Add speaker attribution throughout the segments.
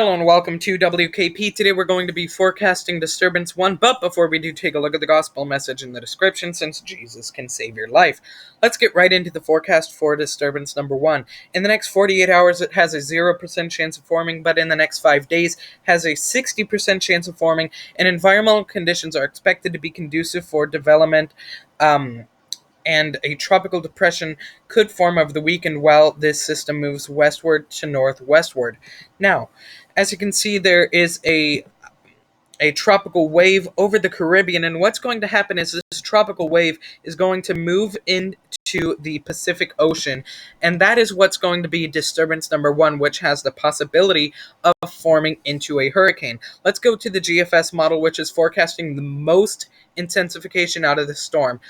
Speaker 1: Hello and welcome to WKP. Today we're going to be forecasting disturbance 1, but before we do, take a look at the gospel message in the description since Jesus can save your life. Let's get right into the forecast for disturbance number 1. In the next 48 hours it has a 0% chance of forming, but in the next 5 days has a 60% chance of forming, and environmental conditions are expected to be conducive for development. And a tropical depression could form over the weekend while this system moves westward to northwestward. Now, as you can see, there is a tropical wave over the Caribbean, and what's going to happen is this tropical wave is going to move into the Pacific Ocean, and that is what's going to be disturbance number 1, which has the possibility of forming into a hurricane. Let's go to the GFS model, which is forecasting the most intensification out of the storm.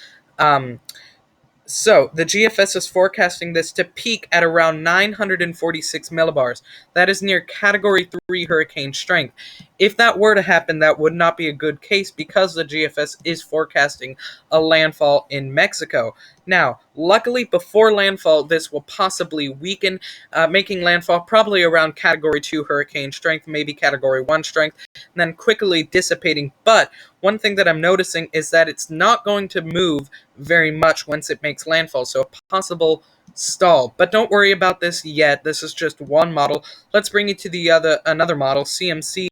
Speaker 1: So, the GFS is forecasting this to peak at around 946 millibars. That is near Category 3 hurricane strength. If that were to happen, that would not be a good case because the GFS is forecasting a landfall in Mexico. Now, luckily, before landfall, this will possibly weaken, making landfall probably around Category 2 hurricane strength, maybe Category 1 strength, and then quickly dissipating. But one thing that I'm noticing is that it's not going to move very much once it makes landfall, so a possible stall. But don't worry about this yet. This is just one model. Let's bring you to another model, CMC.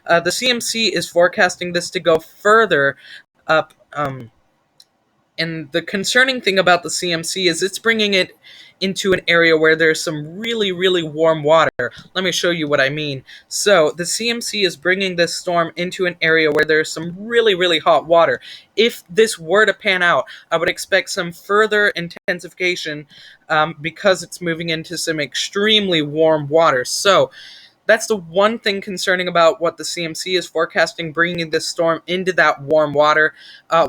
Speaker 1: The CMC is forecasting this to go further up. And the concerning thing about the CMC is it's bringing it into an area where there's some really, really warm water. Let me show you what I mean. So the CMC is bringing this storm into an area where there's some really, really hot water. If this were to pan out, I would expect some further intensification because it's moving into some extremely warm water. So that's the one thing concerning about what the CMC is forecasting, bringing this storm into that warm water,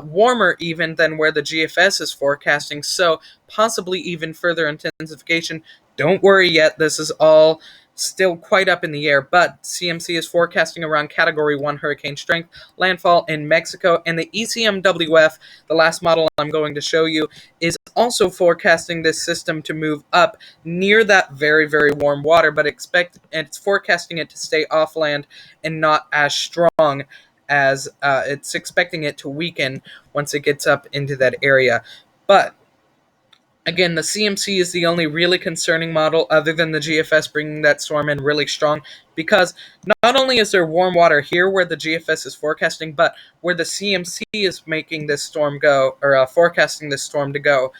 Speaker 1: warmer even than where the GFS is forecasting, so possibly even further intensification. Don't worry yet, this is all still quite up in the air, but CMC is forecasting around Category 1 hurricane strength, landfall in Mexico, and the ECMWF, the last model I'm going to show you, is also forecasting this system to move up near that very, very warm water, but it's forecasting it to stay off land and not as strong as it's expecting it to weaken once it gets up into that area. But again, the CMC is the only really concerning model other than the GFS bringing that storm in really strong, because not only is there warm water here where the GFS is forecasting, but where the CMC is making this storm go, or forecasting this storm to go,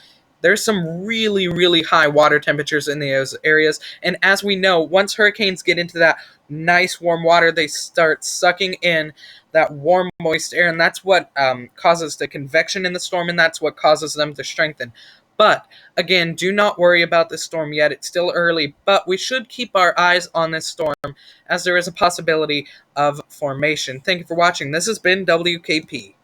Speaker 1: there's some really, really high water temperatures in those areas. And as we know, once hurricanes get into that nice warm water, they start sucking in that warm, moist air, and that's what causes the convection in the storm, and that's what causes them to strengthen. But again, do not worry about this storm yet. It's still early, but we should keep our eyes on this storm as there is a possibility of formation. Thank you for watching. This has been WKP.